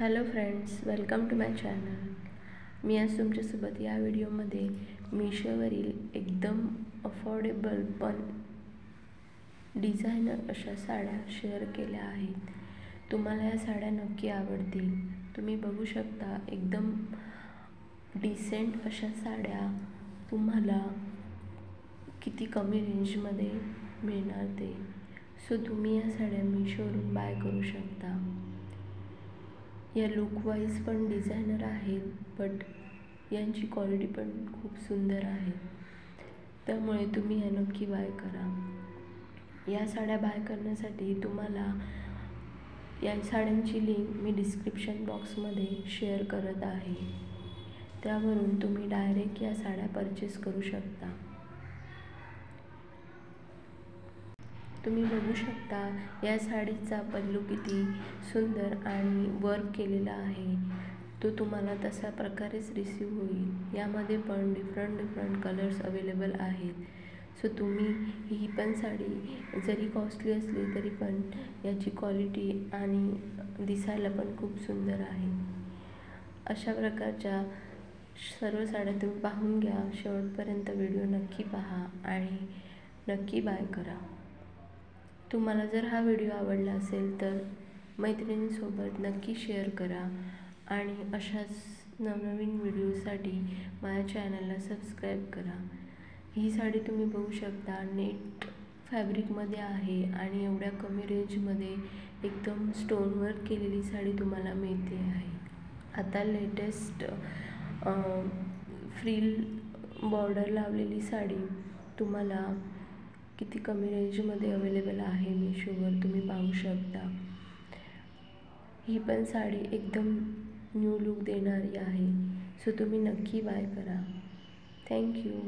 Hello friends, welcome to my channel. मी आज तुमच्यासोबत या व्हिडिओमध्ये मीशोवरील एकदम अफोर्डेबल पण डिझायनर अशा साड्या शेअर केल्या आहेत. तुम्हाला या साड्या नक्की आवडतील. तुम्ही बघू शकता एकदम डिसेंट अशा साड्या तुम्हाला किती कमी रेंजमध्ये मिळणार ते. सो तुम्ही या साड्या मीशोवरून बाय करू शकता. या लुकवाईज पण डिझायनर आहेत, बट यांची क्वालिटी पण खूप सुंदर आहे. त्यामुळे तुम्ही या नक्की बाय करा. या साड्या बाय करण्यासाठी तुम्हाला या साड्यांची लिंक मी डिस्क्रिप्शन बॉक्समध्ये शेअर करत आहे. त्यावरून तुम्ही डायरेक्ट या साड्या परचेस करू शकता. तुम्ही बघू शकता या साडीचा पल्लू किती सुंदर आणि वर्क केलेला आहे. तो तुम्हाला तशा प्रकारेच रिसीव होईल. यामध्ये पण डिफरंट कलर्स अवेलेबल आहेत. सो तुम्ही ही पण साडी जरी कॉस्टली असली तरी पण याची क्वालिटी आणि दिसायला पण खूप सुंदर आहे. अशा प्रकारच्या सर्व साड्या तुम्ही पाहून घ्या. शेवटपर्यंत व्हिडिओ नक्की पहा आणि नक्की बाय करा. तुम्हाला जर हा व्हिडिओ आवडला असेल तर मैत्रिणींसोबत नक्की शेअर करा आणि अशाच नवनवीन व्हिडिओसाठी माझ्या चॅनलला सबस्क्राईब करा. ही साडी तुम्ही बघू शकता नेट फॅब्रिकमध्ये आहे आणि एवढ्या कमी रेंजमध्ये एकदम स्टोन वर्क केलेली साडी तुम्हाला मिळते आहे. आता लेटेस्ट फ्रिल बॉर्डर लावलेली साडी तुम्हाला किती कमी रेंजमध्ये अवेलेबल आहे मीशोवर तुम्ही पाहू शकता. ही पण साडी एकदम न्यू लुक देणारी आहे. सो तुम्ही नक्की बाय करा. थँक्यू.